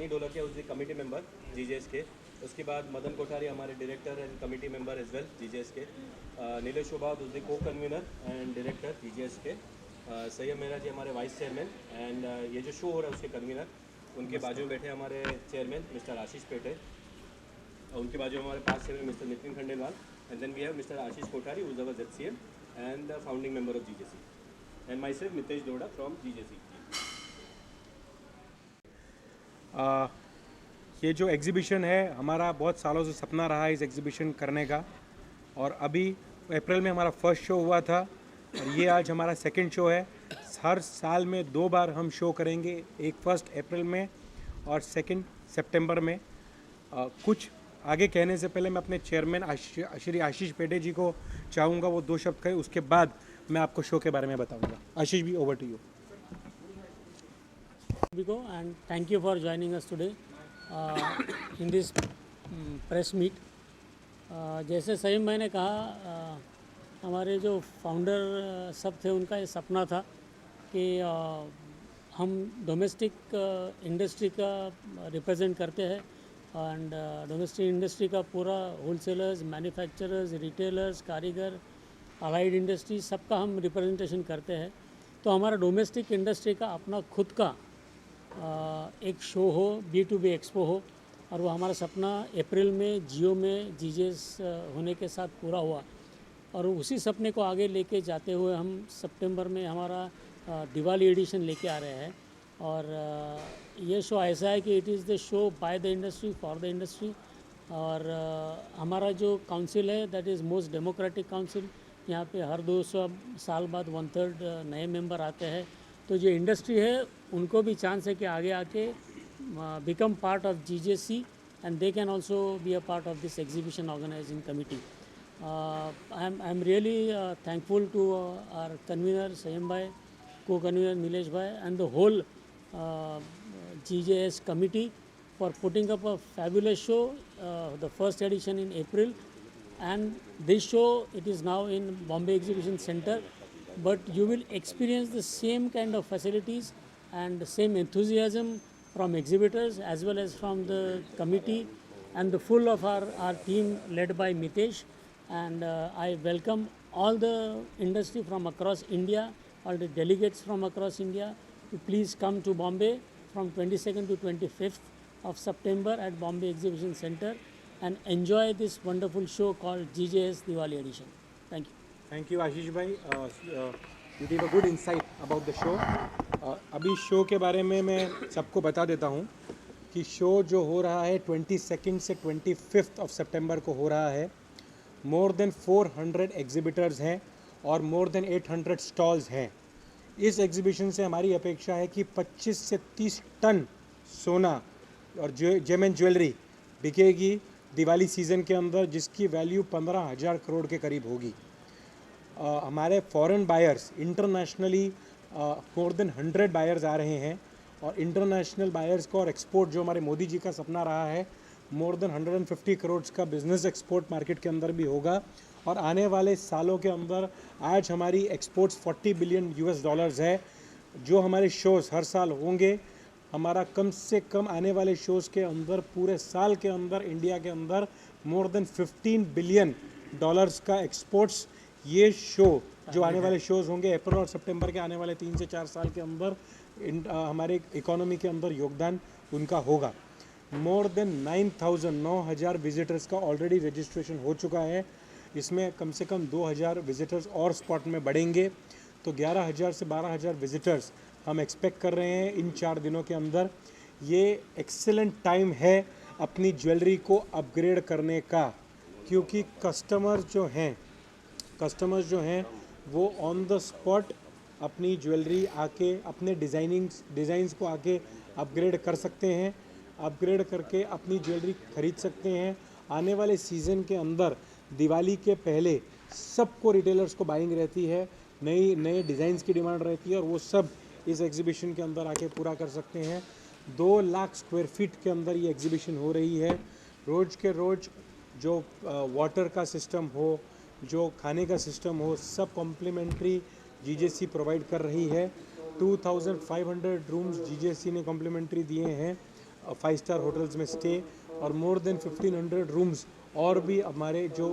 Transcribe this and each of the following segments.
सनी ढोलकिया उस the committee member जीजेएस के। उसके बाद मदन कोठारी हमारे director and committee member as well GJS के। नीलेश शोभावत उस द को कन्वीनर एंड डायरेक्टर जीजेएस के। सैयद मेहरा जी हमारे वाइस चेयरमैन एंड ये जो शो हो रहा है उसके कन्वीनर। उनके बाजू में बैठे हमारे चेयरमैन मिस्टर आशीष पेटे, उनके बाजू में हमारे पास chairman mister Nitin Khandelwal, and then we have mister Ashish Kothari who is our ZCM and the founding member of GJC, and myself Mitesh Doda from GJC. ये जो एग्ज़िबिशन है हमारा बहुत सालों से सपना रहा है इस एग्ज़िबिशन करने का, और अभी अप्रैल में हमारा फर्स्ट शो हुआ था और ये आज हमारा सेकंड शो है। हर साल में 2 बार हम शो करेंगे, एक 1 अप्रैल में और 2 सितंबर में। कुछ आगे कहने से पहले मैं अपने चेयरमैन श्री आशीष पेटे जी को चाहूँगा वो 2 शब्द कहें, उसके बाद मैं आपको शो के बारे में बताऊँगा। आशीष भी, over to you. And thank you for joining us today in this press meet. जैसे सहीम भाई ने कहा, हमारे जो फाउंडर सब थे उनका ये सपना था कि हम डोमेस्टिक इंडस्ट्री का रिप्रेजेंट करते हैं, एंड डोमेस्टिक इंडस्ट्री का पूरा होलसेलर्स, मैन्युफैक्चरर्स, रिटेलर्स, कारीगर, अलाइड इंडस्ट्री सबका हम रिप्रेजेंटेशन करते हैं। तो हमारा डोमेस्टिक इंडस्ट्री का अपना खुद का एक शो हो, B2B एक्सपो हो, और वो हमारा सपना अप्रैल में जियो में जीजेएस होने के साथ पूरा हुआ। और उसी सपने को आगे लेके जाते हुए हम सितंबर में हमारा दिवाली एडिशन लेके आ रहे हैं। और ये शो ऐसा है कि it is the show by the industry for the industry. और हमारा जो काउंसिल है that is most democratic council. यहाँ पे हर 200 साल बाद 1/3 नए मेंबर आते हैं। तो जो इंडस्ट्री है उनको भी चांस है कि आगे आके become part of GJC and they can also be a part of this exhibition organising committee. I am really thankful to our convener Sayam भाई, को कन्वीनर नीलेश भाई, and the whole GJS committee for putting up a fabulous show, the first edition in April. And this show, it is now in Bombay Exhibition Center, but you will experience the same kind of facilities and the same enthusiasm from exhibitors as well as from the committee and the full of our team led by Mitesh. And I welcome all the industry from across India, all the delegates from across India to please come to Bombay from 22nd to 25th of September at Bombay Exhibition Center and enjoy this wonderful show called GJS Diwali Edition. Thank you. Thank you Ashish भाई, you give a good insight about the show. अभी show के बारे में मैं सबको बता देता हूँ कि शो जो हो रहा है 22 से 25 ऑफ सितंबर को हो रहा है। मोर देन 400 एग्जिबिटर्स हैं और मोर देन 800 स्टॉल्स हैं। इस एग्जीबिशन से हमारी अपेक्षा है कि 25 से 30 टन सोना और जेम एंड ज्वेलरी बिकेगी दिवाली सीज़न के अंदर, जिसकी वैल्यू 15,000 करोड़ के करीब होगी। हमारे foreign buyers internationally more than 100 buyers आ रहे हैं, और इंटरनेशनल बायर्स को और एक्सपोर्ट जो हमारे मोदी जी का सपना रहा है, मोर देन 150 करोड़ का बिजनेस एक्सपोर्ट मार्केट के अंदर भी होगा। और आने वाले सालों के अंदर आज हमारी एक्सपोर्ट्स $40 बिलियन है। जो हमारे शोज़ हर साल होंगे, हमारा कम से कम आने वाले शोज़ के अंदर पूरे साल के अंदर इंडिया के अंदर मोर देन $15 बिलियन का एक्सपोर्ट्स, ये शो जो आने वाले शोज़ होंगे अप्रैल और सितंबर के आने वाले 3 से 4 साल के अंदर हमारे इकोनॉमी के अंदर योगदान उनका होगा। मोर देन 9,000 विजिटर्स का ऑलरेडी रजिस्ट्रेशन हो चुका है। इसमें कम से कम 2,000 विजिटर्स और स्पॉट में बढ़ेंगे, तो 11,000 से 12,000 विजिटर्स हम एक्सपेक्ट कर रहे हैं इन 4 दिनों के अंदर। ये एक्सेलेंट टाइम है अपनी ज्वेलरी को अपग्रेड करने का, क्योंकि कस्टमर्स जो हैं वो ऑन द स्पॉट अपनी ज्वेलरी आके अपने डिज़ाइंस को आके अपग्रेड कर सकते हैं, अपग्रेड करके अपनी ज्वेलरी खरीद सकते हैं। आने वाले सीज़न के अंदर दिवाली के पहले सबको रिटेलर्स को बाइंग रहती है, नए डिज़ाइंस की डिमांड रहती है, और वो सब इस एग्जीबिशन के अंदर आके पूरा कर सकते हैं। 2 लाख स्क्वायर फीट के अंदर ये एग्जीबिशन हो रही है। रोज़ के रोज़ जो वाटर का सिस्टम हो, जो खाने का सिस्टम हो, सब कॉम्प्लीमेंट्री जीजेसी प्रोवाइड कर रही है। 2,500 रूम्स जीजेसी ने कॉम्प्लीमेंट्री दिए हैं। 5 स्टार होटल्स में स्टे और मोर देन 1500 रूम्स और भी हमारे जो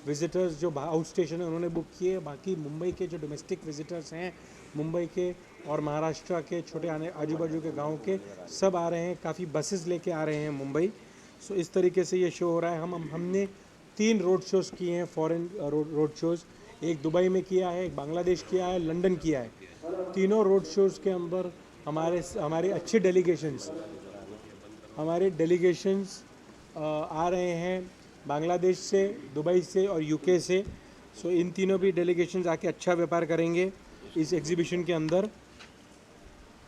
विजिटर्स जो आउट स्टेशन है उन्होंने बुक किए। बाकी मुंबई के जो डोमेस्टिक विजिटर्स हैं मुंबई के और महाराष्ट्र के छोटे आने आजू बाजू के गांव के सब आ रहे हैं, काफ़ी बसेस लेके आ रहे हैं मुंबई। सो इस तरीके से ये शो हो रहा है। हमने 3 रोड शोज़ किए हैं, फॉरेन रोड शोज़। एक दुबई में किया है, एक बांग्लादेश किया है, लंदन किया है। तीनों रोड शोज़ के अंदर हमारे अच्छे डेलीगेशंस आ रहे हैं बांग्लादेश से, दुबई से और यूके से। सो इन तीनों भी डेलीगेशंस आके अच्छा व्यापार करेंगे इस एग्जीबिशन के अंदर।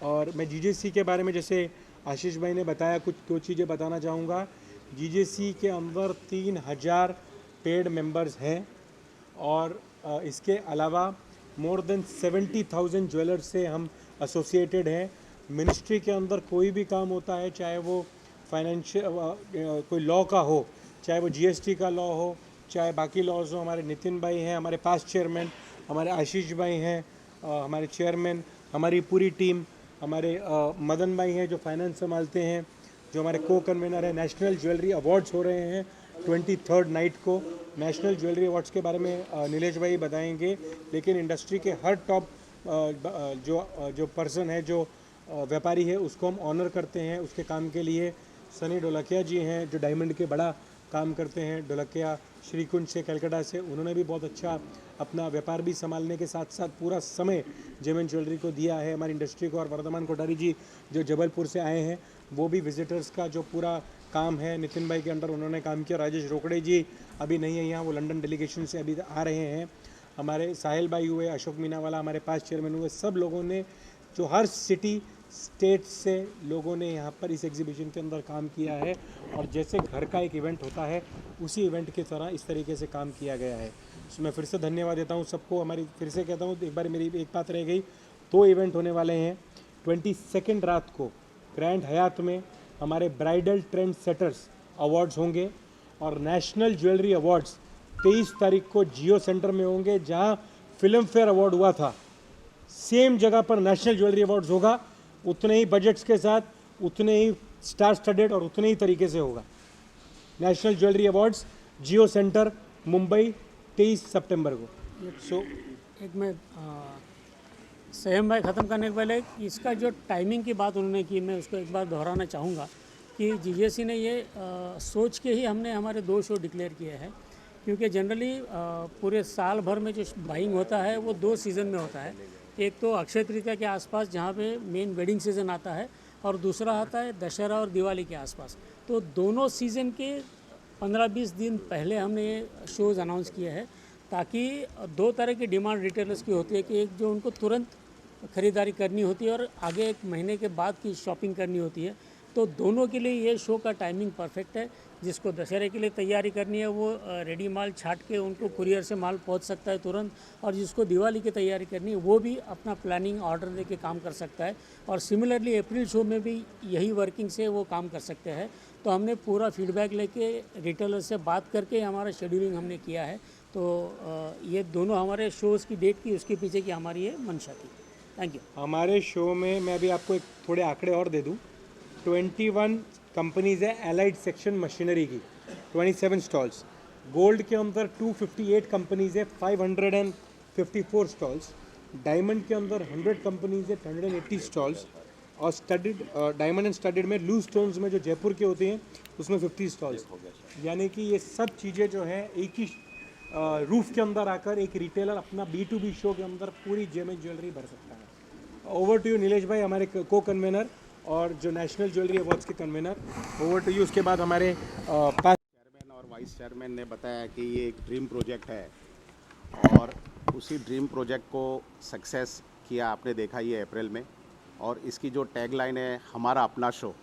और मैं जीजेसी के बारे में जैसे आशीष भाई ने बताया कुछ 2 चीज़ें बताना चाहूँगा। जीजेसी के अंदर 3000 पेड मेंबर्स हैं और इसके अलावा मोर देन 70,000 ज्वेलर्स से हम एसोसिएटेड हैं। मिनिस्ट्री के अंदर कोई भी काम होता है, चाहे वो फाइनेंशियल कोई लॉ का हो, चाहे वो जीएसटी का लॉ हो, चाहे बाकी लॉज हो, हमारे नितिन भाई हैं, हमारे पास चेयरमैन हमारे आशीष भाई हैं, हमारे चेयरमैन, हमारी पूरी टीम, हमारे मदन भाई हैं जो फाइनेंस संभालते हैं, जो हमारे को कन्वीनर है। नेशनल ज्वेलरी अवार्ड्स हो रहे हैं 23rd नाइट को। नेशनल ज्वेलरी अवार्ड्स के बारे में नीलेश भाई बताएंगे, लेकिन इंडस्ट्री के हर टॉप जो पर्सन है, जो व्यापारी है, उसको हम ऑनर करते हैं उसके काम के लिए। सनी ढोलकिया जी हैं जो डायमंड के बड़ा काम करते हैं, ढोलकिया श्रीकुंज से, कलकत्ता से। उन्होंने भी बहुत अच्छा अपना व्यापार भी संभालने के साथ साथ पूरा समय जेमन ज्वेलरी को दिया है, हमारी इंडस्ट्री को। और वर्धमान कोठारी जी जो जबलपुर से आए हैं, वो भी विजिटर्स का जो पूरा काम है नितिन भाई के अंडर उन्होंने काम किया। राजेश रोकड़े जी अभी नहीं है यहाँ, वो लंदन डेलीगेशन से अभी आ रहे हैं। हमारे साहिल भाई हुए, अशोक मीनावाला हमारे पास चेयरमैन हुए, सब लोगों ने जो हर सिटी स्टेट से लोगों ने यहाँ पर इस एग्जीबिशन के अंदर काम किया है। और जैसे घर का एक इवेंट होता है उसी इवेंट की तरह इस तरीके से काम किया गया है। तो मैं फिर से धन्यवाद देता हूँ सबको। हमारी फिर से कहता हूँ, एक बार मेरी एक बात रह गई, 2 इवेंट होने वाले हैं। 22 रात को ग्रैंड हयात में हमारे ब्राइडल ट्रेंड सेटर्स अवार्ड्स होंगे और नेशनल ज्वेलरी अवार्ड्स 23 तारीख को जियो सेंटर में होंगे, जहाँ फिल्म फेयर अवार्ड हुआ था। सेम जगह पर नेशनल ज्वेलरी अवार्ड्स होगा, उतने ही बजट्स के साथ, उतने ही स्टार स्टडेड और उतने ही तरीके से होगा। नेशनल ज्वेलरी अवार्ड्स जियो सेंटर मुंबई 23 सितंबर को। एक मैं संयम भाई ख़त्म करने के पहले इसका जो टाइमिंग की बात उन्होंने की, मैं उसको एक बार दोहराना चाहूँगा कि जीजेसी ने ये सोच के ही हमने हमारे 2 शो डिक्लेयर किए हैं, क्योंकि जनरली पूरे साल भर में जो बाइंग होता है वो 2 सीज़न में होता है। एक तो अक्षय तृतीया के आसपास जहाँ पे मेन वेडिंग सीज़न आता है, और दूसरा आता है दशहरा और दिवाली के आसपास। तो दोनों सीज़न के 15-20 दिन पहले हमने ये शोज़ अनाउंस किए हैं, ताकि 2 तरह की डिमांड रिटेलर्स की होती है कि एक जो उनको तुरंत ख़रीदारी करनी होती है और आगे 1 महीने के बाद की शॉपिंग करनी होती है। तो दोनों के लिए ये शो का टाइमिंग परफेक्ट है। जिसको दशहरे के लिए तैयारी करनी है वो रेडी माल छाट के उनको कुरियर से माल पहुंच सकता है तुरंत, और जिसको दिवाली की तैयारी करनी है वो भी अपना प्लानिंग ऑर्डर दे के काम कर सकता है। और सिमिलरली अप्रैल शो में भी यही वर्किंग से वो काम कर सकते हैं। तो हमने पूरा फीडबैक लेके रिटेलर से बात करके हमारा शेड्यूलिंग हमने किया है। तो ये दोनों हमारे शोज़ की डेट की उसके पीछे की हमारी ये मंशा थी। Thank you. हमारे शो में मैं अभी आपको एक थोड़े आंकड़े और दे दूं। 21 कंपनीज़ है एलाइड सेक्शन मशीनरी की, 27 स्टॉल्स। गोल्ड के अंदर 258 कंपनीज़ है, 554 स्टॉल्स। डायमंड के अंदर 100 कंपनीज़ है, 180 स्टॉल्स। और स्टडेड डायमंड एंड स्टडेड में लूज स्टोन्स में जो जयपुर के होते हैं उसमें 50 स्टॉल्स। यानी कि ये सब चीज़ें जो हैं एक ही रूफ के अंदर आकर एक रिटेलर अपना B2B शो के अंदर पूरी जेमन ज्वेलरी भर सकता है। ओवर टू यू नीलेश भाई, हमारे को कन्वेनर और जो नेशनल ज्वेलरी अवार्ड्स के कन्वेनर। Over to you. उसके बाद हमारे पास चेयरमैन और वाइस चेयरमैन ने बताया कि ये एक ड्रीम प्रोजेक्ट है और उसी ड्रीम प्रोजेक्ट को सक्सेस किया आपने देखा ये अप्रैल में। और इसकी जो टैगलाइन है हमारा अपना शो,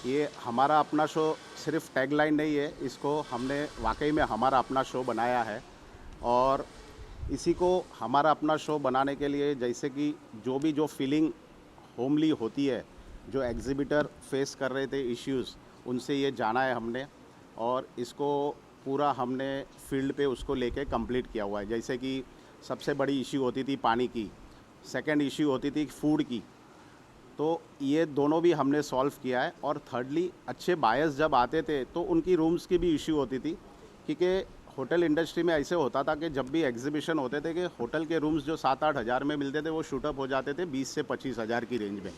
ये हमारा अपना शो सिर्फ टैगलाइन नहीं है, इसको हमने वाकई में हमारा अपना शो बनाया है। और इसी को हमारा अपना शो बनाने के लिए जैसे कि जो फीलिंग होमली होती है, जो एग्जिबिटर फेस कर रहे थे इश्यूज़, उनसे ये जाना है हमने और इसको पूरा हमने फील्ड पे उसको लेके कंप्लीट किया हुआ है। जैसे कि सबसे बड़ी इश्यू होती थी पानी की, सेकंड इश्यू होती थी फूड की, तो ये दोनों भी हमने सॉल्व किया है। और थर्डली अच्छे बायर्स जब आते थे तो उनकी रूम्स की भी इश्यू होती थी, क्योंकि होटल इंडस्ट्री में ऐसे होता था कि जब भी एग्जीबिशन होते थे कि होटल के रूम्स जो 7-8 हज़ार में मिलते थे वो शूटअप हो जाते थे 20 से 25 हज़ार की रेंज में।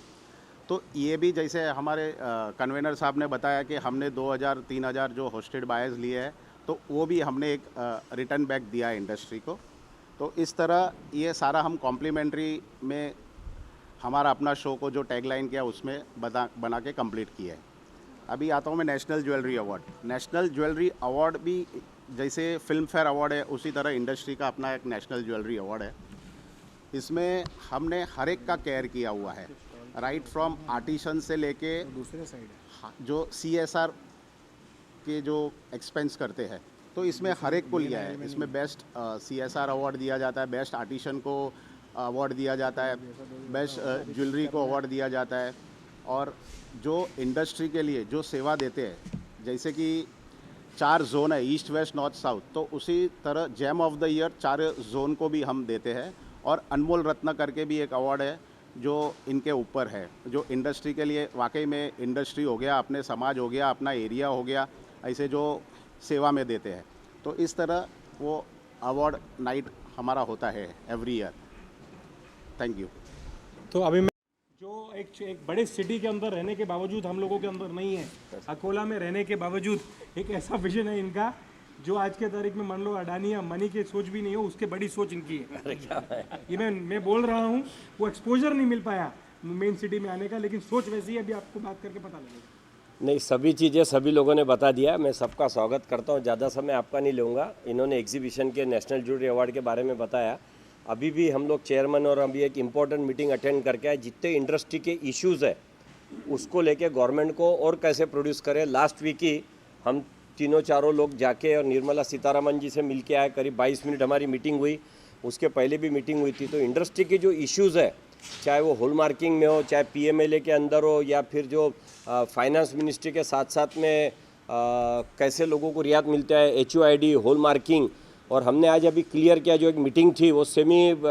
तो ये भी जैसे हमारे कन्वेनर साहब ने बताया कि हमने 2000-3000 जो होस्टेड बायर्स लिए हैं, तो वो भी हमने एक रिटर्न बैक दिया है इंडस्ट्री को। तो इस तरह ये सारा हम कॉम्प्लीमेंट्री में हमारा अपना शो को जो टैगलाइन किया उसमें बना के कंप्लीट किया है। अभी आता हूँ मैं national jewellery award. National jewellery award भी जैसे फिल्म फेयर अवार्ड है, उसी तरह इंडस्ट्री का अपना एक नेशनल ज्वेलरी अवार्ड है। इसमें हमने हर एक का केयर किया हुआ है, राइट फ्रॉम आर्टिशन से लेके दूसरे साइड जो CSR के जो एक्सपेंस करते हैं, तो इसमें हर एक को लिया है। इसमें बेस्ट CSR अवार्ड दिया जाता है, बेस्ट आर्टिशन को अवार्ड दिया जाता है, बेस्ट ज्वेलरी को अवार्ड दिया जाता है। और जो इंडस्ट्री के लिए जो सेवा देते हैं, जैसे कि 4 जोन है, ईस्ट वेस्ट नॉर्थ साउथ, तो उसी तरह gem of the year 4 zone को भी हम देते हैं। और अनमोल रत्न करके भी एक अवार्ड है जो इनके ऊपर है, जो इंडस्ट्री के लिए वाकई में इंडस्ट्री हो गया, अपने समाज हो गया, अपना एरिया हो गया, ऐसे जो सेवा में देते हैं। तो इस तरह वो अवार्ड नाइट हमारा होता है एवरी ईयर। Thank you. तो अभी मैं जो एक बड़े सिटी के अंदर रहने के बावजूद हम लोगों के अंदर नहीं है, अकोला में रहने के बावजूद एक ऐसा विजन है इनका जो आज के तारीख में मान लो अडानी या मनी की सोच भी नहीं हो, उसके बड़ी सोच इनकी है। ये मैं बोल रहा हूँ, वो एक्सपोजर नहीं मिल पाया मेन सिटी में आने का, लेकिन सोच वैसी है। अभी आपको बात करके पता लगेगा। नहीं, सभी चीज़ें सभी लोगों ने बता दिया। मैं सबका स्वागत करता हूँ, ज़्यादा समय आपका नहीं लूँगा। इन्होंने एग्जीबिशन के नेशनल ज्वेलरी अवार्ड के बारे में बताया। अभी भी हम लोग चेयरमैन और अभी एक इम्पोर्टेंट मीटिंग अटेंड करके आए। जितने इंडस्ट्री के इश्यूज़ है उसको लेके गवर्नमेंट को और कैसे प्रोड्यूस करें। लास्ट वीक ही हम तीनों चारों लोग जाके और निर्मला सीतारमण जी से मिल के आए। करीब 22 मिनट हमारी मीटिंग हुई, उसके पहले भी मीटिंग हुई थी। तो इंडस्ट्री के जो इश्यूज़ है, चाहे वो हॉल मार्किंग में हो, चाहे PMLA के अंदर हो, या फिर जो फाइनेंस मिनिस्ट्री के साथ साथ में कैसे लोगों को रियायत मिलता है, HOID, हॉल मार्किंग। और हमने आज अभी क्लियर किया, जो एक मीटिंग थी वो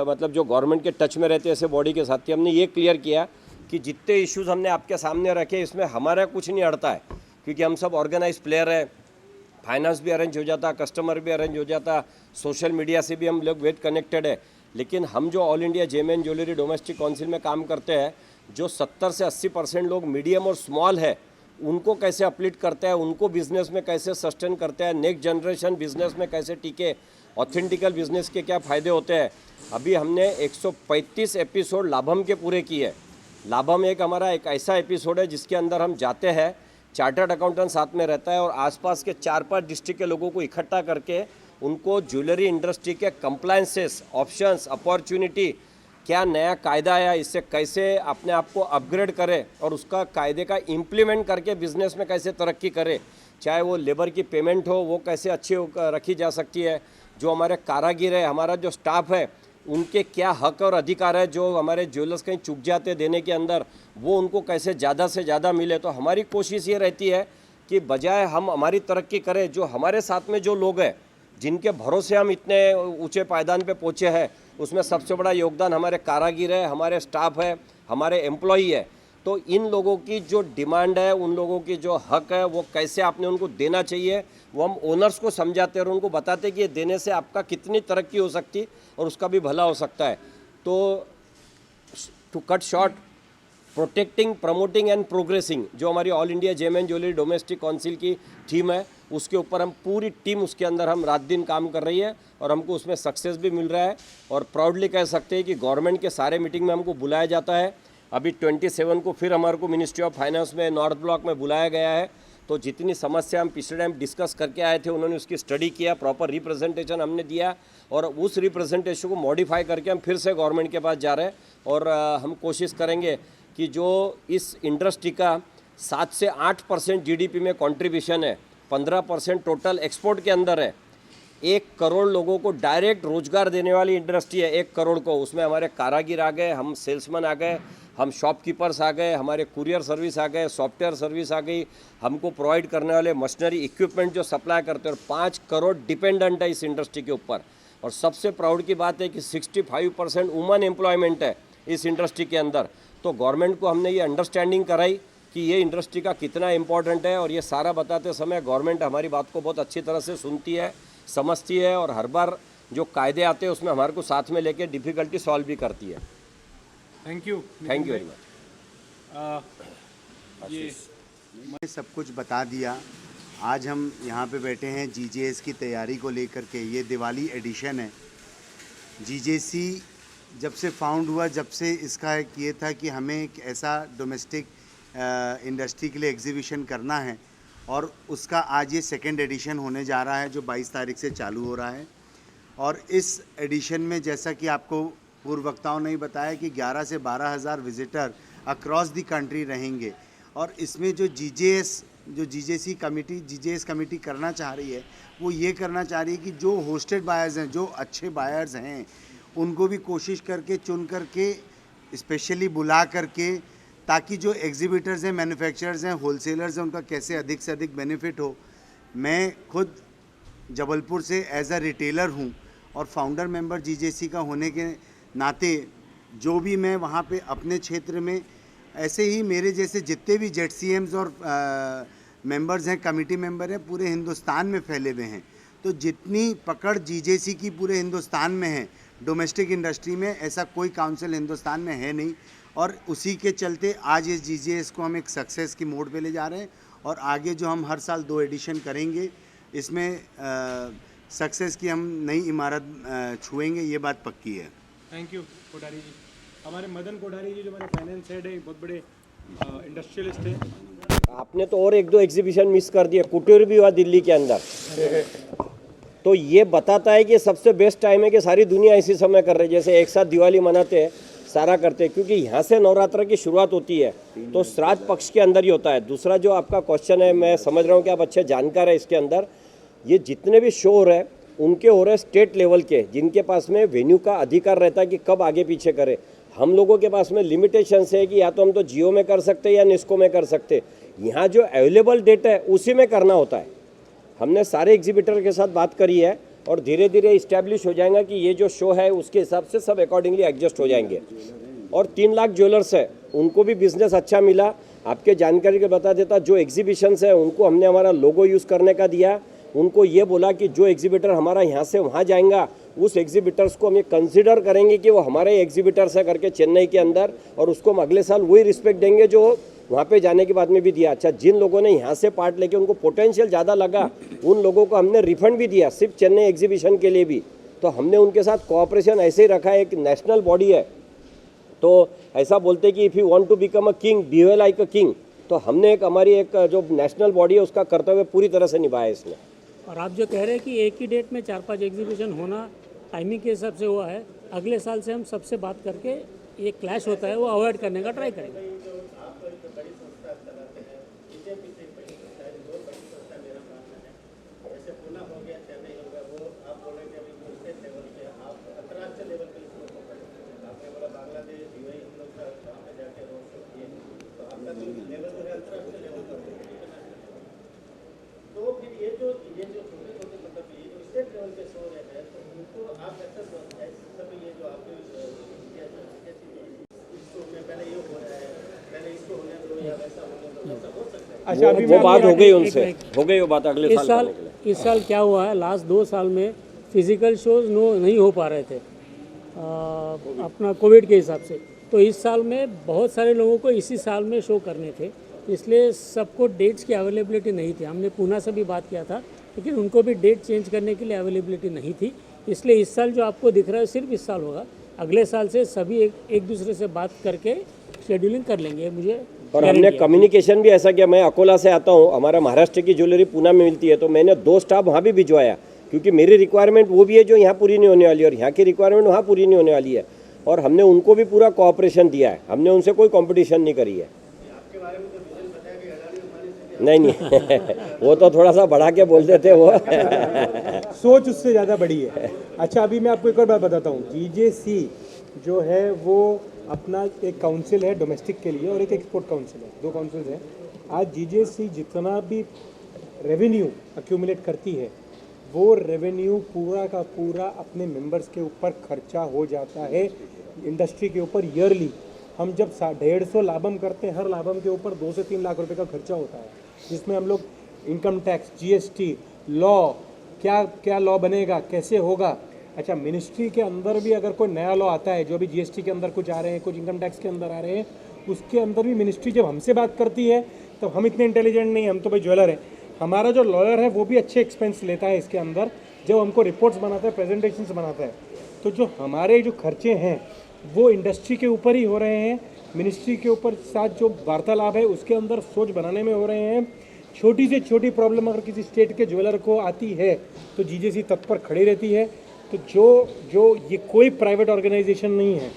मतलब जो गवर्नमेंट के टच में रहते ऐसे बॉडी के साथ थी, हमने ये क्लियर किया कि जितने इश्यूज़ हमने आपके सामने रखे इसमें हमारा कुछ नहीं अड़ता है, क्योंकि हम सब ऑर्गेनाइज प्लेयर है। फाइनेंस भी अरेंज हो जाता, कस्टमर भी अरेंज हो जाता, सोशल मीडिया से भी हम लोग वेट कनेक्टेड है। लेकिन हम जो all India gem jewellery domestic council में काम करते हैं, जो 70 से 80% लोग मीडियम और स्मॉल है, उनको कैसे अपलिफ्ट करता है, उनको बिजनेस में कैसे सस्टेन करता है, नेक्स्ट जनरेशन बिजनेस में कैसे टिके, ऑथेंटिकल बिजनेस के क्या फ़ायदे होते हैं। अभी हमने 135 एपिसोड लाभम के पूरे किए। लाभम एक हमारा एक ऐसा एपिसोड है जिसके अंदर हम जाते हैं, चार्टर्ड अकाउंटेंट साथ में रहता है और आसपास के 4-5 डिस्ट्रिक्ट के लोगों को इकट्ठा करके उनको ज्वेलरी इंडस्ट्री के कंप्लायंसेस, ऑप्शंस, अपॉर्चुनिटी, क्या नया कायदा आया, इससे कैसे अपने आप को अपग्रेड करे और उसका कायदे का इम्प्लीमेंट करके बिजनेस में कैसे तरक्की करे। चाहे वो लेबर की पेमेंट हो, वो कैसे अच्छी रखी जा सकती है। जो हमारे कारागिर है, हमारा जो स्टाफ है, उनके क्या हक और अधिकार है, जो हमारे ज्वेलर्स कहीं चूक जाते देने के अंदर, वो उनको कैसे ज़्यादा से ज़्यादा मिले। तो हमारी कोशिश ये रहती है कि बजाय हम हमारी तरक्की करें, जो हमारे साथ में जो लोग हैं, जिनके भरोसे हम इतने ऊंचे पायदान पे पहुँचे हैं, उसमें सबसे बड़ा योगदान हमारे कारागिर है, हमारे स्टाफ है, हमारे एम्प्लॉई है। तो इन लोगों की जो डिमांड है, उन लोगों की जो हक है, वो कैसे आपने उनको देना चाहिए, वो हम ओनर्स को समझाते हैं और उनको बताते हैं कि ये देने से आपका कितनी तरक्की हो सकती और उसका भी भला हो सकता है। तो to cut short, protecting, promoting and progressing, जो हमारी all India gem and jewellery domestic council की थीम है, उसके ऊपर हम पूरी टीम उसके अंदर हम रात दिन काम कर रही है और हमको उसमें सक्सेस भी मिल रहा है। और प्राउडली कह सकते हैं कि गवर्नमेंट के सारे मीटिंग में हमको बुलाया जाता है। अभी 27 को फिर हमारे को मिनिस्ट्री ऑफ फाइनेंस में नॉर्थ ब्लॉक में बुलाया गया है। तो जितनी समस्या हम पिछले टाइम डिस्कस करके आए थे, उन्होंने उसकी स्टडी किया, प्रॉपर रिप्रेजेंटेशन हमने दिया और उस रिप्रेजेंटेशन को मॉडिफाई करके हम फिर से गवर्नमेंट के पास जा रहे हैं। और हम कोशिश करेंगे कि जो इस इंडस्ट्री का 7 से 8% GDP में कंट्रीब्यूशन है, 15% टोटल एक्सपोर्ट के अंदर है, 1 करोड़ लोगों को डायरेक्ट रोजगार देने वाली इंडस्ट्री है। 1 करोड़ को, उसमें हमारे कारागिर आ गए, हम सेल्समैन आ गए, हम शॉपकीपर्स आ गए, हमारे कुरियर सर्विस आ गए, सॉफ्टवेयर सर्विस आ गई, हमको प्रोवाइड करने वाले मशीनरी इक्विपमेंट जो सप्लाई करते हैं। और 5 करोड़ डिपेंडेंट है इस इंडस्ट्री के ऊपर। और सबसे प्राउड की बात है कि 65% वुमन एम्प्लॉयमेंट है इस इंडस्ट्री के अंदर। तो गवर्नमेंट को हमने ये अंडरस्टैंडिंग कराई कि ये इंडस्ट्री का कितना इम्पोर्टेंट है, और ये सारा बताते समय गवर्नमेंट हमारी बात को बहुत अच्छी तरह से सुनती है, समझती है, और हर बार जो कायदे आते हैं उसमें हमारे को साथ में लेके डिफ़िकल्टी सॉल्व भी करती है। Thank you very much. ये मैंने सब कुछ बता दिया। आज हम यहाँ पे बैठे हैं जीजेएस की तैयारी को लेकर के। ये दिवाली एडिशन है। जीजेसी जब से फाउंड हुआ, जब से इसका एक ये था कि हमें एक ऐसा डोमेस्टिक इंडस्ट्री के लिए एग्जीबिशन करना है, और उसका आज ये सेकंड एडिशन होने जा रहा है जो 22 तारीख से चालू हो रहा है। और इस एडिशन में जैसा कि आपको पूर्व वक्ताओं ने बताया कि 11 से 12,000 विजिटर अक्रॉस द कंट्री रहेंगे। और इसमें जो जीजेएस कमेटी करना चाह रही है, वो ये करना चाह रही है कि जो होस्टेड बायर्स हैं, जो अच्छे बायर्स हैं, उनको भी कोशिश करके चुन करके स्पेशली बुला करके, ताकि जो एग्जीबिटर्स हैं, मैन्युफैक्चरर्स हैं, होलसेलर्स हैं, उनका कैसे अधिक से अधिक बेनिफिट हो। मैं खुद जबलपुर से एज अ रिटेलर हूँ और फाउंडर मेंबर जीजेसी का होने के नाते जो भी मैं वहाँ पे अपने क्षेत्र में, ऐसे ही मेरे जैसे जितने भी जेडसीएम्स और मेंबर्स हैं, कमेटी मेंबर हैं, पूरे हिंदुस्तान में फैले हुए हैं। तो जितनी पकड़ जीजेसी की पूरे हिंदुस्तान में है डोमेस्टिक इंडस्ट्री में, ऐसा कोई काउंसिल हिंदुस्तान में है नहीं। और उसी के चलते आज इस जीजेएस को हम एक सक्सेस की मोड पे ले जा रहे हैं। और आगे जो हम हर साल 2 एडिशन करेंगे, इसमें सक्सेस की हम नई इमारत छुएंगे, ये बात पक्की है। थैंक यू कोठारी जी। हमारे मदन कोठारी जी जो हमारे फाइनेंस हेड है, बहुत बड़े इंडस्ट्रियलिस्ट हैं। आपने तो और 1-2 एग्जीबिशन मिस कर दिए। कुटीर भी हुआ दिल्ली के अंदर, तो ये बताता है कि सबसे बेस्ट टाइम है कि सारी दुनिया इसी समय कर रही है। जैसे एक साथ दिवाली मनाते हैं, सारा करते हैं, क्योंकि यहाँ से नवरात्र की शुरुआत होती है, तो श्राद्ध पक्ष के अंदर ही होता है। दूसरा जो आपका क्वेश्चन है, मैं समझ रहा हूँ कि आप अच्छे जानकार है इसके अंदर। ये जितने भी शो हो रहे हैं, उनके हो रहे हैं स्टेट लेवल के, जिनके पास में वेन्यू का अधिकार रहता है कि कब आगे पीछे करें। हम लोगों के पास में लिमिटेशंस है कि या तो हम तो जियो में कर सकते हैं या निस्को में कर सकते। यहाँ जो अवेलेबल डेट है उसी में करना होता है। हमने सारे एग्जीबिटर के साथ बात करी है, और धीरे धीरे इस्टेब्लिश हो जाएगा कि ये जो शो है उसके हिसाब से सब अकॉर्डिंगली एडजस्ट हो जाएंगे। और 3 लाख ज्वेलर्स है, उनको भी बिजनेस अच्छा मिला। आपके जानकारी के बता देता, जो एग्जीबिशंस है उनको हमने हमारा लोगो यूज़ करने का दिया। उनको ये बोला कि जो एग्जीबिटर हमारा यहाँ से वहाँ जाएगा, उस एग्जीबिटर्स को हम ये कंसिडर करेंगे कि वो हमारे एग्जीबिटर्स है करके चेन्नई के अंदर, और उसको हम अगले साल वही रिस्पेक्ट देंगे जो वहाँ पे जाने के बाद में भी दिया। अच्छा, जिन लोगों ने यहाँ से पार्ट लेके उनको पोटेंशियल ज़्यादा लगा, उन लोगों को हमने रिफंड भी दिया, सिर्फ चेन्नई एग्जीबिशन के लिए भी। तो हमने उनके साथ कोऑपरेशन ऐसे ही रखा है। एक नेशनल बॉडी है, तो ऐसा बोलते कि if you want to become a king, behave like a king. तो हमने हमारी एक जो नेशनल बॉडी है उसका कर्तव्य पूरी तरह से निभाया इसमें। और आप जो कह रहे हैं कि एक ही डेट में 4-5 एग्जीबिशन होना टाइमिंग के हिसाब से हुआ है, अगले साल से हम सबसे बात करके ये क्लैश होता है वो अवॉइड करने का ट्राई करेंगे। अच्छा, अभी वो बात हो गई उनसे, हो गई वो बात अगले साल। इस साल क्या हुआ है, लास्ट 2 साल में फिजिकल शोज नहीं हो पा रहे थे अपना कोविड के हिसाब से। तो इस साल में बहुत सारे लोगों को इसी साल में शो करने थे, इसलिए सबको डेट्स की अवेलेबिलिटी नहीं थी। हमने पूना से भी बात किया था, लेकिन उनको भी डेट चेंज करने के लिए अवेलेबिलिटी नहीं थी। इसलिए इस साल जो आपको दिख रहा है सिर्फ इस साल होगा। अगले साल से सभी एक दूसरे से बात करके शेड्यूलिंग कर लेंगे। मुझे और हमने कम्युनिकेशन भी ऐसा किया। मैं अकोला से आता हूँ, हमारा महाराष्ट्र की ज्वेलरी पूना में मिलती है, तो मैंने 2 स्टाफ वहाँ भी भिजवाया, क्योंकि मेरी रिक्वायरमेंट वो भी है जो यहाँ पूरी नहीं होने वाली है, और यहाँ की रिक्वायरमेंट वहाँ पूरी नहीं होने वाली है। और हमने उनको भी पूरा कोऑपरेशन दिया है, हमने उनसे कोई कंपटीशन नहीं करी है। नहीं वो तो थोड़ा सा बढ़ा के बोल देते वो सोच उससे ज़्यादा बड़ी है। अच्छा, अभी मैं आपको एक और बात बताता हूँ। जीजेसी जो है वो अपना एक काउंसिल है डोमेस्टिक के लिए, और एक एक्सपोर्ट काउंसिल है, 2 काउंसिल्स हैं। आज जीजेसी जितना भी रेवेन्यू अक्यूमुलेट करती है, वो रेवेन्यू पूरा का पूरा अपने मेंबर्स के ऊपर खर्चा हो जाता है, इंडस्ट्री के ऊपर ईयरली। हम जब 150 लाभम करते हैं, हर लाभम के ऊपर 2 से 3 लाख रुपए का खर्चा होता है, जिसमें हम लोग इनकम टैक्स, जीएसटी, लॉ, क्या क्या लॉ बनेगा, कैसे होगा। अच्छा, मिनिस्ट्री के अंदर भी अगर कोई नया लॉ आता है, जो भी जीएसटी के अंदर कुछ आ रहे हैं, कुछ इनकम टैक्स के अंदर आ रहे हैं, उसके अंदर भी मिनिस्ट्री जब हमसे बात करती है तो हम इतने इंटेलिजेंट नहीं, हम तो भाई ज्वेलर हैं। हमारा जो लॉयर है वो भी अच्छे एक्सपेंस लेता है इसके अंदर, जब हमको रिपोर्ट्स बनाता है, प्रेजेंटेशंस बनाता है। तो जो हमारे जो खर्चे हैं वो इंडस्ट्री के ऊपर ही हो रहे हैं, मिनिस्ट्री के ऊपर साथ जो वार्तालाप है उसके अंदर सोच बनाने में हो रहे हैं। छोटी से छोटी प्रॉब्लम अगर किसी स्टेट के ज्वेलर को आती है तो जीजेसी तत्पर खड़ी रहती है। तो जो ये कोई प्राइवेट ऑर्गेनाइजेशन नहीं है,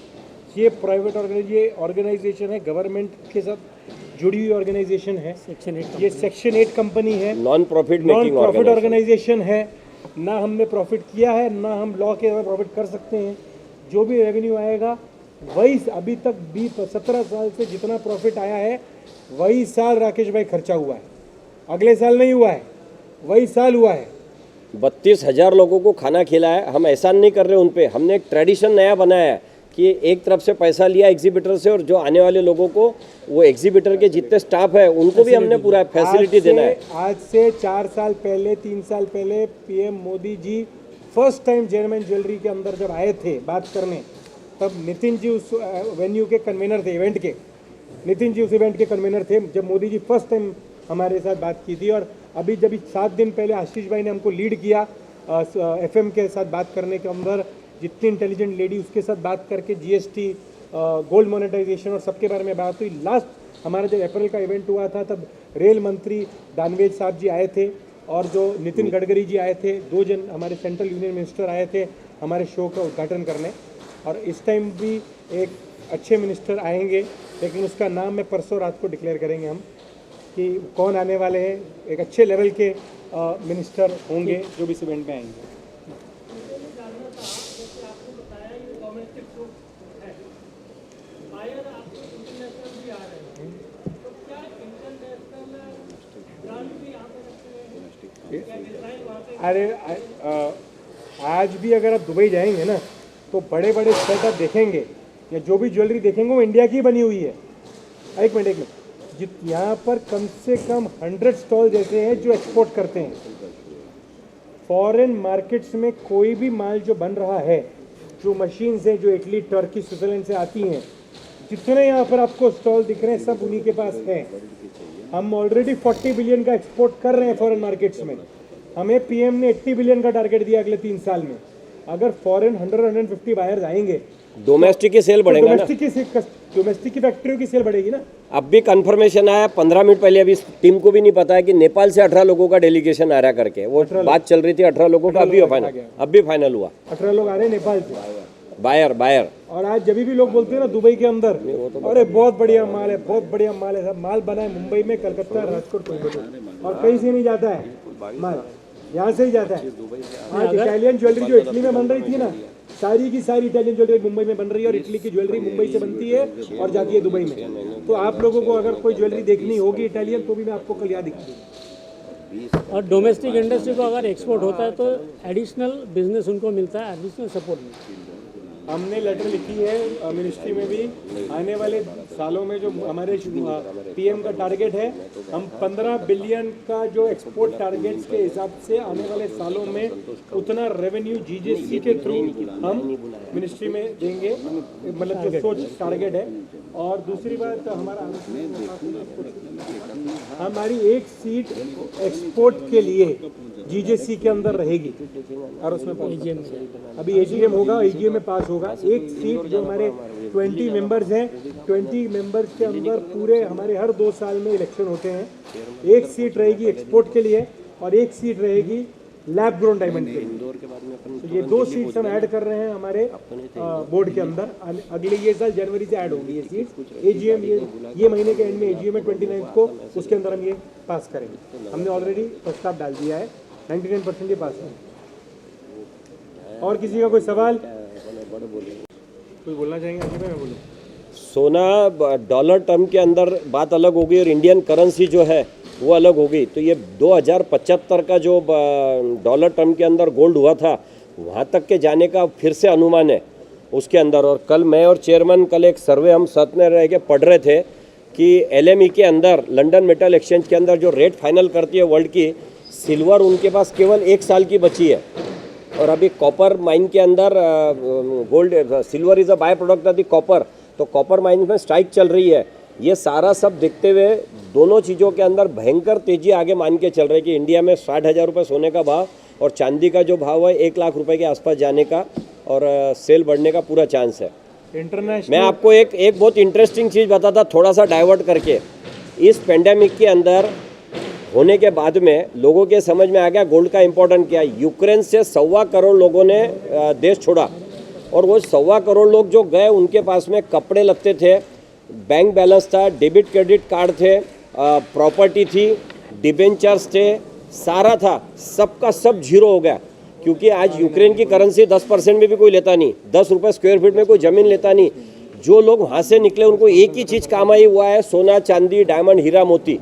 ये ऑर्गेनाइजेशन है, गवर्नमेंट के साथ जुड़ी हुई ऑर्गेनाइजेशन है। ये सेक्शन 8 कंपनी है, नॉन प्रॉफिट ऑर्गेनाइजेशन है। ना हमने प्रॉफिट किया है, ना हम लॉ के अंदर प्रॉफिट कर सकते हैं। जो भी रेवेन्यू आएगा वही अभी तक 17 साल से जितना प्रॉफिट आया है वही साल राकेश भाई खर्चा हुआ है, अगले साल नहीं हुआ है, वही साल हुआ है। 32,000 लोगों को खाना खिलाया। हम एहसान नहीं कर रहे उन पे, हमने एक ट्रेडिशन नया बनाया है कि एक तरफ से पैसा लिया एग्जीबिटर से, और जो आने वाले लोगों को वो एग्जीबिटर के जितने स्टाफ है उनको भी हमने पूरा फैसिलिटी देना है। आज से 4 साल पहले, 3 साल पहले PM Modi ji first time जेएमएन jewellery के अंदर जब आए थे बात करने, तब नितिन जी उस वेन्यू के कन्वीनर थे, इवेंट के। नितिन जी उस इवेंट के कन्वीनर थे जब मोदी जी फर्स्ट टाइम हमारे साथ बात की थी। और अभी जब 7 दिन पहले आशीष भाई ने हमको लीड किया एफएम के साथ बात करने के अंदर, जितनी इंटेलिजेंट लेडी उसके साथ बात करके जीएसटी, गोल्ड मोनेटाइजेशन और सबके बारे में बात हुई। लास्ट हमारा जब अप्रैल का इवेंट हुआ था तब रेल मंत्री दानवेज साहब जी आए थे और जो नितिन गडकरी जी आए थे, 2 जन हमारे सेंट्रल यूनियन मिनिस्टर आए थे हमारे शो का उद्घाटन करने। और इस टाइम भी एक अच्छे मिनिस्टर आएंगे, लेकिन उसका नाम मैं परसों रात को डिक्लेयर करेंगे हम कि कौन आने वाले हैं। एक अच्छे लेवल के मिनिस्टर होंगे जो भी इस इवेंट में आएंगे। अरे आज भी अगर आप दुबई जाएंगे ना तो बड़े बड़े सेट आप देखेंगे या जो भी ज्वेलरी देखेंगे वो इंडिया की बनी हुई है। एक मिनट, यहाँ पर कम से कम 100 स्टॉल ऐसे हैं जो एक्सपोर्ट करते हैं। फॉरेन मार्केट्स में कोई भी माल जो बन रहा है, जो मशीन है जो इटली, टर्की, स्विट्जरलैंड से आती हैं, जितने यहाँ पर आपको स्टॉल दिख रहे हैं सब उन्हीं के पास हैं। हम ऑलरेडी 40 बिलियन का एक्सपोर्ट कर रहे हैं फॉरेन मार्केट्स में। हमें पीएम ने 80 बिलियन का टारगेट दिया अगले 3 साल में। अगर फॉरेन 100-150 बायर्स आएंगे, डोमेस्टिक की सेल बढ़ेगा ना, डोमेस्टिक की फैक्ट्रियों की सेल बढ़ेगी ना। अब भी कंफर्मेशन आया 15 मिनट पहले, अभी टीम को भी नहीं पता है कि नेपाल से 18 लोगों का डेलीगेशन आ रहा करके वो बात चल रही थी। 18 लोगों का अभी फाइनल हुआ। 18 लोग आ रहे हैं नेपाल से, बायर। और आज जब भी लोग बोलते हैं ना दुबई के अंदर, अरे बहुत बढ़िया माल है, बहुत बढ़िया माल है, सब माल बना है मुंबई में, कलकत्ता, राजकोट, कोलकाता, और कहीं से नहीं जाता है माल, यहाँ से ही जाता है। आज इटालियन ज्वेलरी जो इटली में बन रही थी ना, सारी की सारी इटालियन ज्वेलरी मुंबई में बन रही है, और इटली की ज्वेलरी मुंबई से बनती है और जाती है दुबई में। तो आप लोगों को अगर कोई ज्वेलरी देखनी होगी इटालियन, तो भी मैं आपको कल याद दिखाऊंगी। और डोमेस्टिक इंडस्ट्री को अगर एक्सपोर्ट होता है तो एडिशनल बिजनेस उनको मिलता है, एडिशनल सपोर्ट मिलता है। हमने लेटर लिखी है मिनिस्ट्री में भी, आने वाले सालों में जो हमारे पीएम का टारगेट है, हम 15 बिलियन का जो एक्सपोर्ट टारगेट्स के हिसाब से आने वाले सालों में उतना रेवेन्यू जीजेसी के थ्रू हम मिनिस्ट्री में देंगे, मतलब जो सोच टारगेट है। और दूसरी बात, हमारी एक सीट एक्सपोर्ट के लिए जीजेसी के अंदर रहेगी और उसमें अभी एजीएम होगा, एजीएम में पास होगा। एक सीट जो हमारे 20 मेंबर्स हैं, 20 मेंबर्स के अंदर पूरे हमारे हर 2 साल में इलेक्शन होते हैं। एक सीट रहेगी एक्सपोर्ट के लिए और एक सीट रहेगी लैब ग्रोन डायमंड के लिए। तो ये 2 सीट्स हम ऐड कर रहे हैं हमारे बोर्ड के अंदर। अगले ये साल जनवरी से ऐड होगी ये सीट। एजीएम ये महीने के एंड में एजीएम में 29 को उसके अंदर हम ये पास करेंगे। हमने ऑलरेडी प्रस्ताव डाल दिया है, 99% ये पास है। और किसी का कोई सवाल, कोई बोलना चाहेंगे? आगे मैं बोलूँ। सोना डॉलर टर्म के अंदर बात अलग होगी और इंडियन करेंसी जो है वो अलग होगी। तो ये 2075 का जो डॉलर टर्म के अंदर गोल्ड हुआ था, वहाँ तक के जाने का फिर से अनुमान है। उसके अंदर। और कल मैं और चेयरमैन कल एक सर्वे हम साथ में रह के पढ़ रहे थे कि LME के अंदर, लंदन मेटल एक्सचेंज के अंदर जो रेट फाइनल करती है वर्ल्ड की, सिल्वर उनके पास केवल 1 साल की बची है। और अभी कॉपर माइन के अंदर gold, silver is a by product of the copper, तो कॉपर माइन में स्ट्राइक चल रही है। ये सारा सब देखते हुए दोनों चीज़ों के अंदर भयंकर तेजी आगे मान के चल रही है कि इंडिया में 60,000 रुपये सोने का भाव और चांदी का जो भाव है 1 लाख रुपए के आसपास जाने का और सेल बढ़ने का पूरा चांस है। इंटरनेशनल मैं आपको एक बहुत इंटरेस्टिंग चीज़ बताता, थोड़ा सा डाइवर्ट करके। इस पेंडेमिक के अंदर होने के बाद में लोगों के समझ में आ गया गोल्ड का इम्पोर्टेंट क्या है। यूक्रेन से 1.25 करोड़ लोगों ने देश छोड़ा, और वो 1.25 करोड़ लोग जो गए उनके पास में कपड़े लत्ते थे, बैंक बैलेंस था, डेबिट क्रेडिट कार्ड थे, प्रॉपर्टी थी, डिबेंचर्स थे, सारा था, सबका सब जीरो हो गया। क्योंकि आज यूक्रेन की करेंसी 10% में भी कोई लेता नहीं, 10 रुपये स्क्वायर फीट में कोई ज़मीन लेता नहीं। जो लोग वहाँ से निकले उनको एक ही चीज़ काम आई हुआ है, सोना चांदी डायमंड हीरा मोती।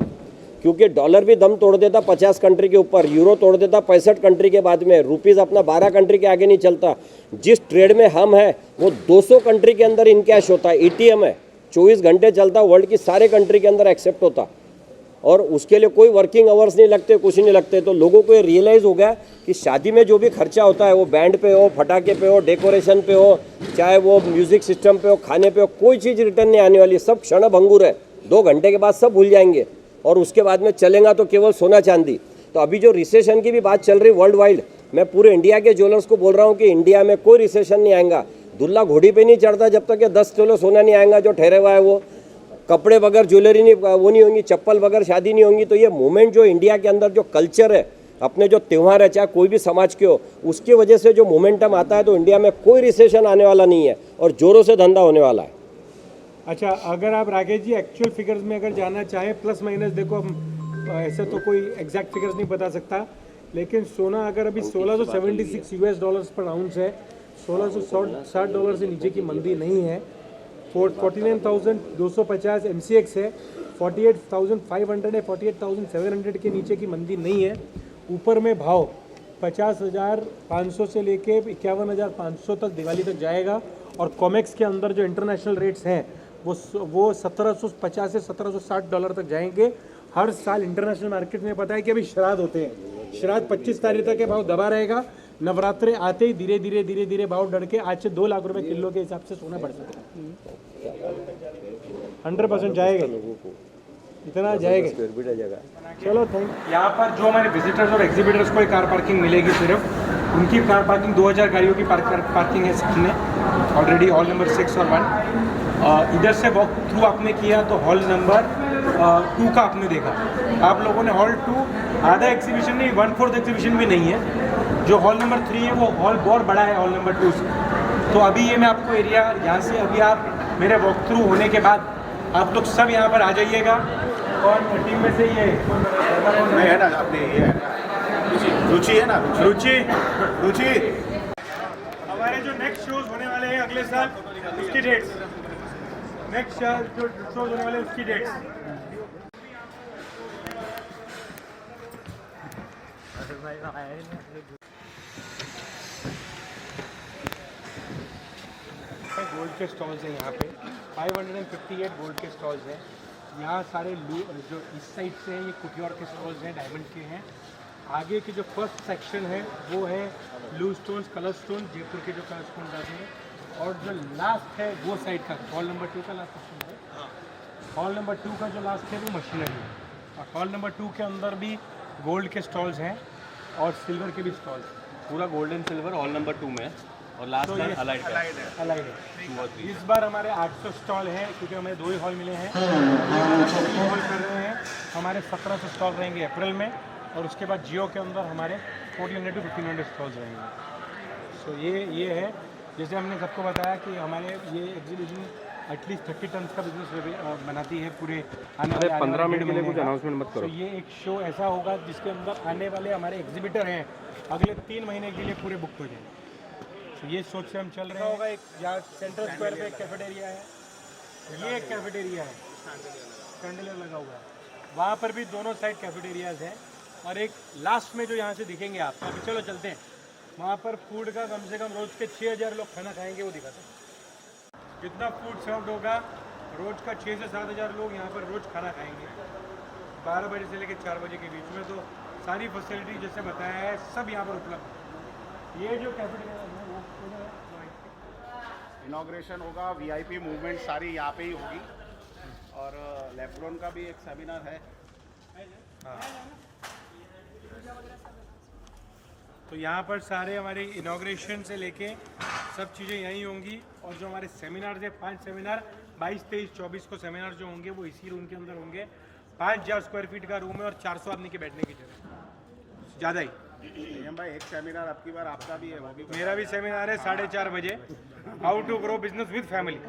क्योंकि डॉलर भी दम तोड़ देता 50 कंट्री के ऊपर, यूरो तोड़ देता 65 कंट्री के बाद में, रुपीज़ अपना 12 कंट्री के आगे नहीं चलता। जिस ट्रेड में हम हैं वो 200 कंट्री के अंदर इनकैश होता है, ATM है, 24 घंटे चलता, वर्ल्ड की सारे कंट्री के अंदर एक्सेप्ट होता, और उसके लिए कोई वर्किंग आवर्स नहीं लगते, कुछ नहीं लगते। तो लोगों को ये रियलाइज़ हो गया कि शादी में जो भी खर्चा होता है, वो बैंड पे हो, फटाके पे हो, डेकोरेशन पे हो, चाहे वो म्यूजिक सिस्टम पे हो, खाने पे हो, कोई चीज़ रिटर्न नहीं आने वाली, सब क्षण भंगुर है। 2 घंटे के बाद सब भूल जाएंगे, और उसके बाद में चलेगा तो केवल सोना चांदी। तो अभी जो रिसेशन की भी बात चल रही वर्ल्ड वाइड, मैं पूरे इंडिया के ज्वेलर्स को बोल रहा हूँ कि इंडिया में कोई रिसेशन नहीं आएगा। दुल्ला घोड़ी पे नहीं चढ़ता जब तक कि 10 किलो सोना नहीं आएगा जो ठहरे हुआ है। वो कपड़े बगैर ज्वेलरी नहीं, वो नहीं होंगी, चप्पल बगैर शादी नहीं होंगी। तो ये मूवमेंट जो इंडिया के अंदर जो कल्चर है, अपने जो त्यौहार है, चाहे कोई भी समाज के हो, उसकी वजह से जो मोमेंटम आता है, तो इंडिया में कोई रिसेशन आने वाला नहीं है और जोरों से धंधा होने वाला है। अच्छा, अगर आप राकेश जी एक्चुअल फिगर्स में अगर जाना चाहें, प्लस माइनस, देखो हम ऐसे तो कोई एग्जैक्ट फिगर्स नहीं बता सकता, लेकिन सोना अगर अभी $1676 US पर आउंस है, $1660 से नीचे की मंदी नहीं है। 49,250 MCX है, 48,500 है, 48,700 के नीचे की मंदी नहीं है। ऊपर में भाव 50,500 से लेके 51,500 तक दिवाली तक जाएगा। और कॉमेक्स के अंदर जो इंटरनेशनल रेट्स हैं वो 1750 से $1760 तक जाएंगे। हर साल इंटरनेशनल मार्केट में पता है कि अभी श्राद्ध होते हैं, श्राद्ध 25 तारीख तक के भाव दबा रहेगा। नवरात्रे आते ही धीरे धीरे भाव बढ़ के आज से 2 लाख रुपए किलो के हिसाब से सोना बढ़ सकता है। 100% जाएगा, इतना जाएगा। चलो थैंक। यहाँ पर जो हमारे विजिटर्स और एग्जीबिटर्स को कार पार्किंग मिलेगी, सिर्फ उनकी कार पार्किंग 2000 गाड़ियों की पार्किंग है सामने ऑलरेडी, हॉल नंबर 6 और 1। इधर से वॉक थ्रू आपने किया तो हॉल नंबर 2 का आपने देखा। आप लोगों ने हॉल 2 आधा एग्जीबिशन नहीं, 1/4 एग्जीबिशन भी नहीं है। जो हॉल नंबर 3 है वो हॉल बहुत बड़ा है हॉल नंबर 2 से। तो अभी ये मैं आपको एरिया यहाँ से, अभी आप मेरे वॉक थ्रू होने के बाद आप लोग सब यहाँ पर आ जाइएगा। और टीम में से ये है ना अपने, ये रुचि है ना, रुचि। हमारे जो नेक्स्ट शोज होने वाले हैं अगले साल, उसकी डेट्स, नेक्स्ट जो शोज होने वाले हैं उसकी डेट्स। गोल्ड के स्टॉल्स हैं यहाँ पे 558 गोल्ड के स्टॉल्स हैं। यहाँ सारे जो इस साइड से हैं ये कुटियोर के स्टॉल्स हैं, डायमंड के हैं। आगे के जो फर्स्ट सेक्शन है वो है blue stones, colour stone, Jaipur के जो कलर स्टोन आते हैं। और जो लास्ट है वो साइड का हॉल नंबर 2 का लास्ट सेक्शन है। हॉल नंबर 2 का जो लास्ट है वो मशीनरी है। और हॉल नंबर 2 के अंदर भी गोल्ड के स्टॉल्स हैं और सिल्वर के भी स्टॉल्स। पूरा gold and silver hall number 2 में है, और लास्ट तो में अलाइड है। अलाइड है। इस बार हमारे 800 स्टॉल हैं, क्योंकि हमें 2 ही हॉल मिले हैं। हॉल कर रहे हैं हमारे 1700 स्टॉल रहेंगे अप्रैल में, और उसके बाद जियो के अंदर हमारे 1400 to 1500 स्टॉल्स रहेंगे। सो ये है, जैसे हमने सबको बताया कि हमारे ये एग्जीबिशन एटलीस्ट 30 टन का बिजनेस बनाती है पूरे आने वाले 15 मिनट के लिए। कुछ अनाउंसमेंट मत करो। तो ये एक शो ऐसा होगा जिसके अंदर आने वाले हमारे एग्जीबिटर हैं अगले 3 महीने के लिए पूरे बुक हो जाएंगे। तो ये सोच से हम चल रहे होगा। एक यहाँ सेंट्रल स्क्वायर पे एक कैफेटेरिया है, ये एक कैफेटेरिया है, कैंडलर लगा हुआ है, वहाँ पर भी दोनों साइड कैफेटेरियाज हैं। और एक लास्ट में जो यहाँ से दिखेंगे आप, अभी चलो चलते हैं, वहाँ पर फूड का कम से कम रोज़ के 6000 लोग खाना खाएंगे, वो दिखाते हैं। जितना फूड सर्व होगा, रोज का 6 से 7 हज़ार लोग यहाँ पर रोज खाना खाएंगे 12 बजे से लेकर 4 बजे के बीच में। तो सारी फैसिलिटी जैसे बताया है सब यहाँ पर उपलब्ध है। ये जो कैफेटेरिया है वो इनॉग्रेशन होगा, वीआईपी मूवमेंट सारी यहाँ पे ही होगी और लेफ्टलोन का भी एक सेमिनार है। तो यहाँ पर सारे हमारे इनॉग्रेशन से लेके सब चीज़ें यहीं होंगी। और जो हमारे सेमिनार है 5 सेमिनार 22, 23, 24 को सेमिनार जो होंगे वो इसी रूम के अंदर होंगे। 5000 स्क्वायर फीट का रूम है और 400 आदमी के बैठने की जगह, ज़्यादा ही। भाई एक सेमिनार आपकी बार आपका भी है, वो भी मेरा भी सेमिनार है 4:30 बजे, how to grow business with family.